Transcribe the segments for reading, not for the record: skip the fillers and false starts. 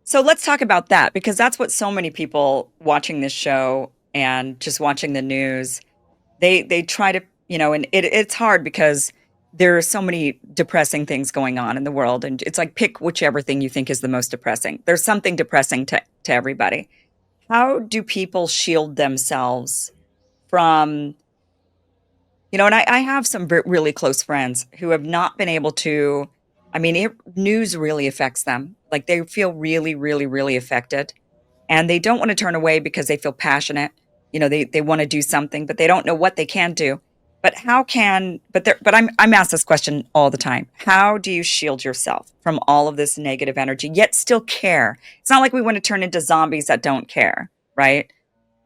So let's talk about that because that's what so many people watching this show and just watching the news, they try to, and it's hard because there are so many depressing things going on in the world, and it's like pick whichever thing you think is the most depressing. There's something depressing to everybody. How do people shield themselves from, and I have some really close friends who have not been able to, news really affects them. Like they feel really, really, really affected and they don't want to turn away because they feel passionate. They want to do something, but they don't know what they can do. But how can but I'm asked this question all the time. How do you shield yourself from all of this negative energy yet still care? It's not like we want to turn into zombies that don't care, right?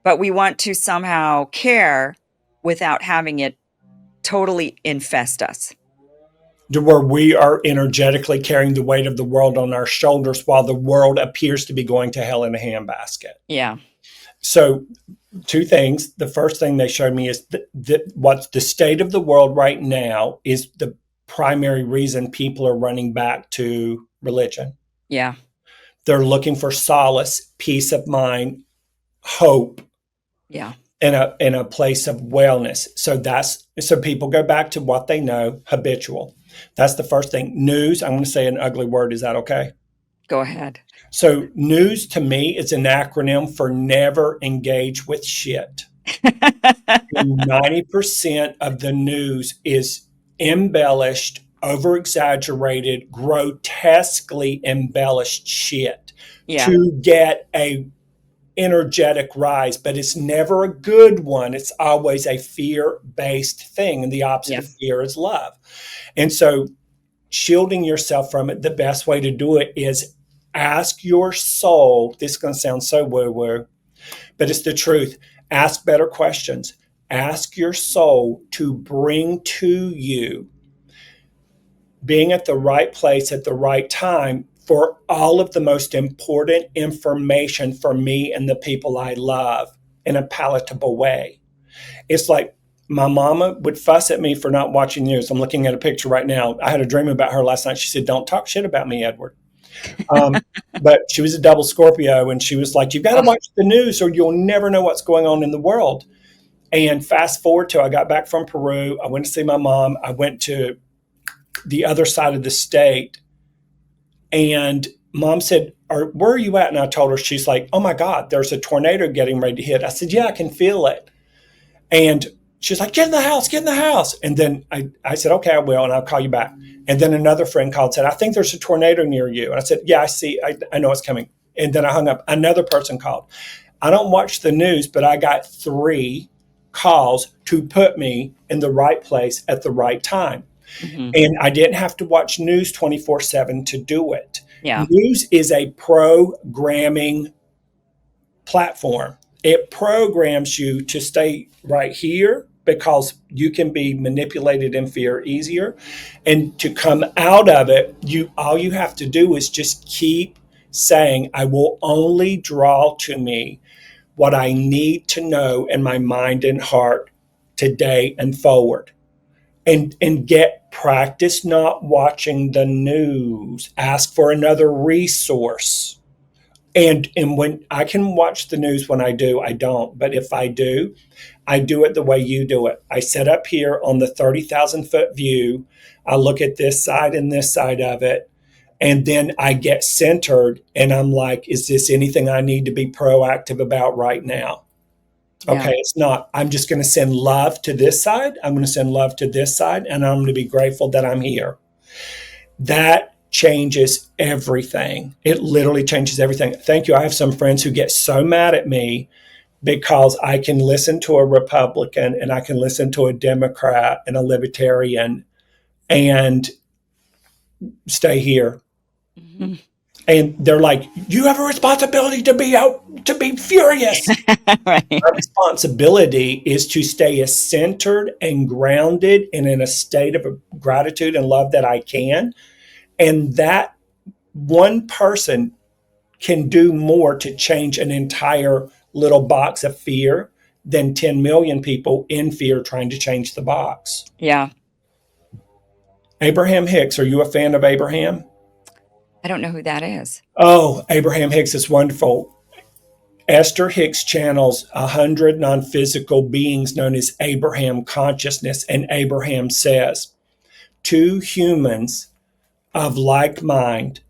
But we want to somehow care without having it totally infest us. To where we are energetically carrying the weight of the world on our shoulders while the world appears to be going to hell in a handbasket. Yeah. So, two things. The first thing they showed me is that what's the state of the world right now is the primary reason people are running back to religion. Yeah. They're looking for solace, peace of mind, hope, Yeah. in a place of wellness. So people go back to what they know, habitual. That's the first thing. News, I'm going to say an ugly word. Is that okay? Go ahead. So news to me is an acronym for never engage with shit. 90% of the news is embellished, over exaggerated, grotesquely embellished shit Yeah. to get a energetic rise, but it's never a good one. It's always a fear-based thing, and the opposite of Yes. fear is love. And so shielding yourself from it, the best way to do it is ask your soul. This is going to sound so woo-woo, but it's the truth. Ask better questions. Ask your soul to bring to you being at the right place at the right time for all of the most important information for me and the people I love in a palatable way. It's like my mama would fuss at me for not watching news. I'm looking at a picture right now. I had a dream about her last night. She said, "Don't talk shit about me, Edward." But she was a double Scorpio, and she was like, "You've got to Oh, watch the news or you'll never know what's going on in the world." And fast forward to I got back from Peru. I went to see my mom. I went to the other side of the state, and mom said, "Where are you at?" And I told her. She's like, "Oh my God, there's a tornado getting ready to hit." I said, "Yeah, I can feel it." And she's like, "Get in the house, get in the house." And then I said, "Okay, I will, and I'll call you back." And then another friend called and said, "I think there's a tornado near you." And I said, "Yeah, I see. I know it's coming." And then I hung up. Another person called. I don't watch the news, but I got 3 calls to put me in the right place at the right time. hmm. And I didn't have to watch news 24/7 to do it. Yeah. News is a programming platform. It programs you to stay right here because you can be manipulated in fear easier. And to come out of it, all you have to do is just keep saying, "I will only draw to me what I need to know in my mind and heart today and forward." And get practice not watching the news. Ask for another resource. And when I can watch the news when I do, I don't. But if I do it the way you do it. I sit up here on the 30,000-foot view. I look at this side and this side of it. And then I get centered and I'm like, is this anything I need to be proactive about right now? Yeah. Okay, it's not. I'm just going to send love to this side. I'm going to send love to this side. And I'm going to be grateful that I'm here. That changes everything. It literally changes everything. Thank you. I have some friends who get so mad at me because I can listen to a Republican and I can listen to a Democrat and a Libertarian and stay here. Mhm. And they're like, "You have a responsibility to be out, to be furious." Right. My responsibility is to stay as centered and grounded and in a state of gratitude and love that I can. And that one person can do more to change an entire little box of fear than 10 million people in fear trying to change the box. Yeah. Abraham Hicks, are you a fan of Abraham? I don't know who that is. Oh, Abraham Hicks is wonderful. Esther Hicks channels 100 non-physical beings known as Abraham consciousness, and Abraham says, two humans of like mind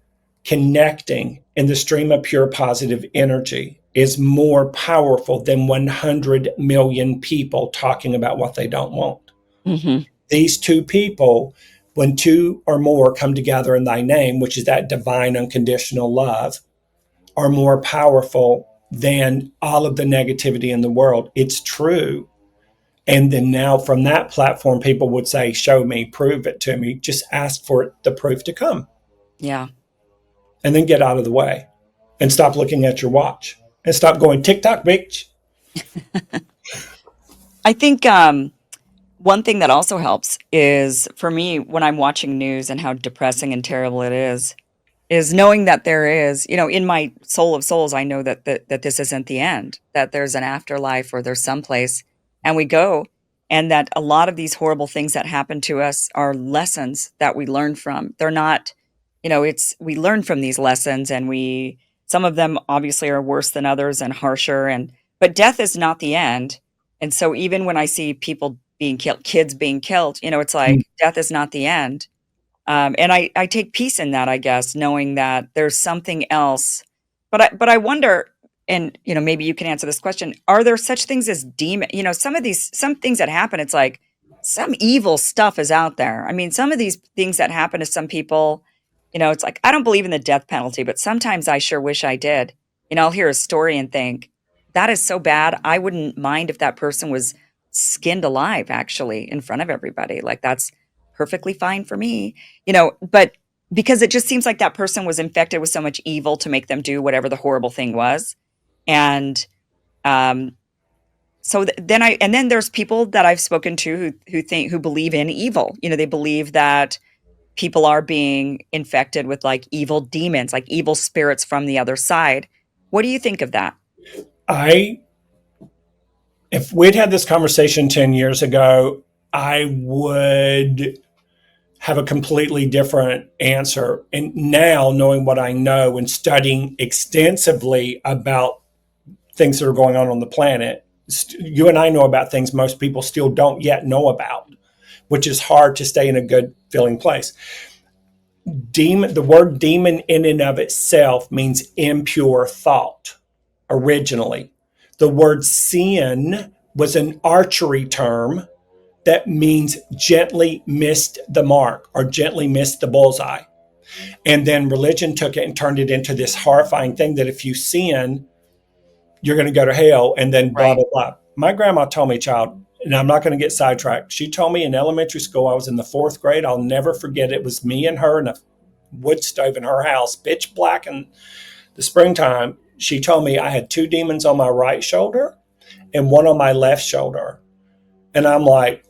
connecting in the stream of pure positive energy is more powerful than 100 million people talking about what they don't want. Hmm. These two people, when two or more come together in thy name, which is that divine unconditional love, are more powerful than all of the negativity in the world. It's true. And then now from that platform, people would say, show me, prove it to me. Just ask for the proof to come Yeah. and then get out of the way and stop looking at your watch and stop going TikTok, bitch. I think one thing that also helps is for me when I'm watching news and how depressing and terrible it is knowing that there is, in my soul of souls, I know that this isn't the end, that there's an afterlife or there's someplace, and we go, and that a lot of these horrible things that happen to us are lessons that we learn from. They're not, it's we learn from these lessons, and some of them obviously are worse than others and harsher, but death is not the end. And so even when I see people being killed, kids being killed, it's like death is not the end. And I take peace in that, I guess, knowing that there's something else. But I wonder, and maybe you can answer this question: are there such things as demon? Some things that happen, it's like some evil stuff is out there. I mean, some of these things that happen to some people, it's like I don't believe in the death penalty, but sometimes I sure wish I did. I'll hear a story and think that is so bad. I wouldn't mind if that person was skinned alive, actually, in front of everybody. Like that's perfectly fine for me, but because it just seems like that person was infected with so much evil to make them do whatever the horrible thing was. And um, then there's people that I've spoken to who believe in evil. They believe that people are being infected with like evil demons, like evil spirits from the other side. What do you think of that? If we'd had this conversation 10 years ago, I would have a completely different answer. And now, knowing what I know and studying extensively about things that are going on the planet, you and I know about things most people still don't yet know about, which is hard to stay in a good feeling place. The word demon in and of itself means impure thought originally. The word sin was an archery term that means gently missed the mark or gently missed the bullseye. And then religion took it and turned it into this horrifying thing that if you sin, you're going to go to hell, and then blah, Right. blah, blah. My grandma told me, child, and I'm not going to get sidetracked. She told me in elementary school, I was in the fourth grade. I'll never forget. It was me and her in a wood stove in her house, pitch black in the springtime. She told me I had two demons on my right shoulder and one on my left shoulder. And I'm like,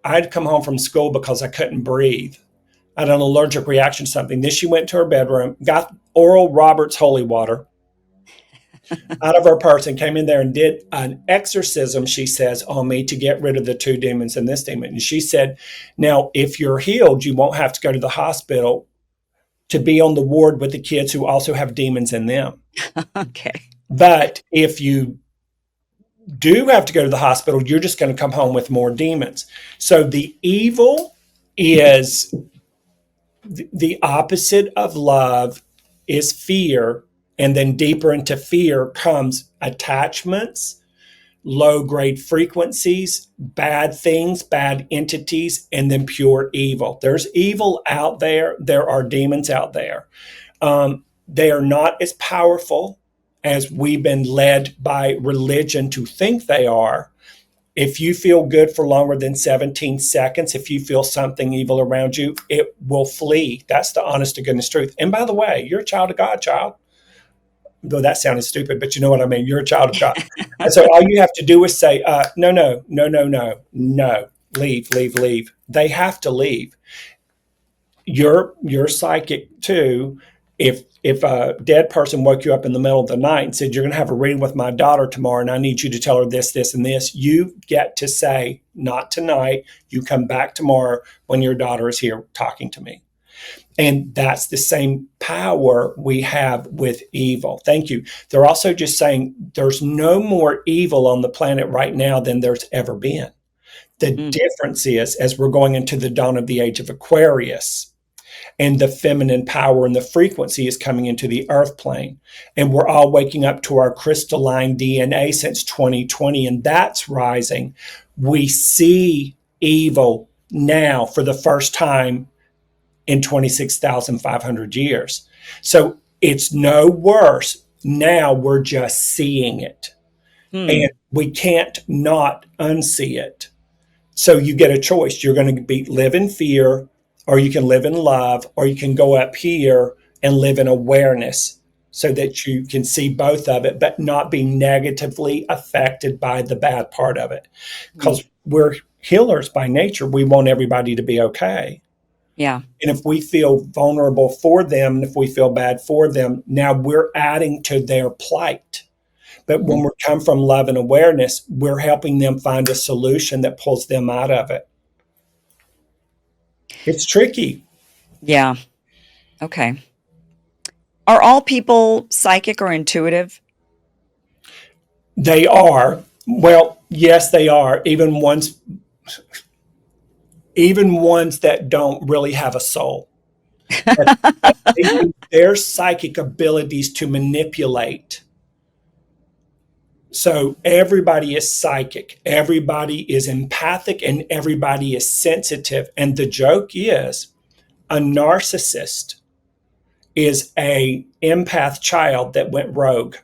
I'd come home from school because I couldn't breathe. I had an allergic reaction to something. Then she went to her bedroom, got Oral Roberts holy water out of her purse and came in there and did an exorcism, she says, on me to get rid of the two demons and this demon. And she said, now, if you're healed, you won't have to go to the hospital to be on the ward with the kids who also have demons in them. Okay. But if you do have to go to the hospital, you're just going to come home with more demons. So the evil is the opposite of love is fear. And then deeper into fear comes attachments, low grade frequencies, bad things, bad entities, and then pure evil. There's evil out there. There are demons out there. They are not as powerful as we've been led by religion to think they are. If you feel good for longer than 17 seconds, if you feel something evil around you, it will flee. That's the honest to goodness truth. And by the way, you're a child of God, child. Though that sounded stupid, but you know what I mean. You're a child of God. And so all you have to do is say, no, leave. They have to leave. You're psychic too. If a dead person woke you up in the middle of the night and said, you're going to have a reading with my daughter tomorrow, and I need you to tell her this, this, and this, you get to say, not tonight. You come back tomorrow when your daughter is here talking to me. And that's the same power we have with evil. Thank you. They're also just saying there's no more evil on the planet right now than there's ever been. The difference is, as we're going into the dawn of the age of Aquarius, and the feminine power and the frequency is coming into the earth plane. And we're all waking up to our crystalline DNA since 2020, and that's rising. We see evil now for the first time in 26,500 years. So it's no worse. Now we're just seeing it. And we can't not unsee it. So you get a choice. You're going to live in fear, or you can live in love, or you can go up here and live in awareness so that you can see both of it, but not be negatively affected by the bad part of it. Because we're healers by nature. We want everybody to be okay. Yeah. And if we feel vulnerable for them, and if we feel bad for them, now we're adding to their plight. But when we come from love and awareness, we're helping them find a solution that pulls them out of it. It's tricky. Yeah. Okay. Are all people psychic or intuitive? They are. Well, yes, they are. Even ones that don't really have a soul. They use their psychic abilities to manipulate. So everybody is psychic, everybody is empathic, and everybody is sensitive. And the joke is, a narcissist is a empath child that went rogue.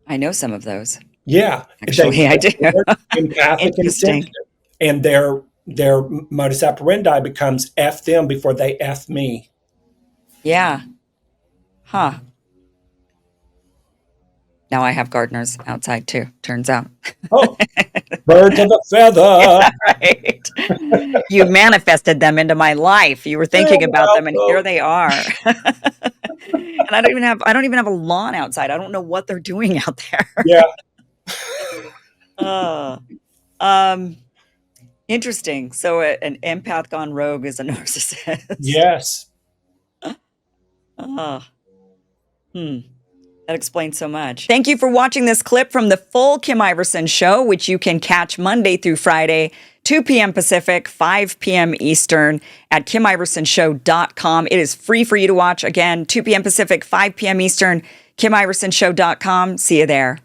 I know some of those. Yeah. Actually, I do. Empathic and sensitive. And their modus operandi becomes F them before they F me. Yeah. Huh. Now I have gardeners outside too, turns out. Oh, birds of a feather. Yeah, right. You manifested them into my life. You were thinking about them, and here they are. And I don't even have a lawn outside. I don't know what they're doing out there. Yeah. Interesting. So an empath gone rogue is a narcissist. Yes. That explains so much. Thank you for watching this clip from the full Kim Iverson Show, which you can catch Monday through Friday, 2 p.m. Pacific, 5 p.m. Eastern at KimIversonShow.com. It is free for you to watch. Again, 2 p.m. Pacific, 5 p.m. Eastern, KimIversonShow.com. See you there.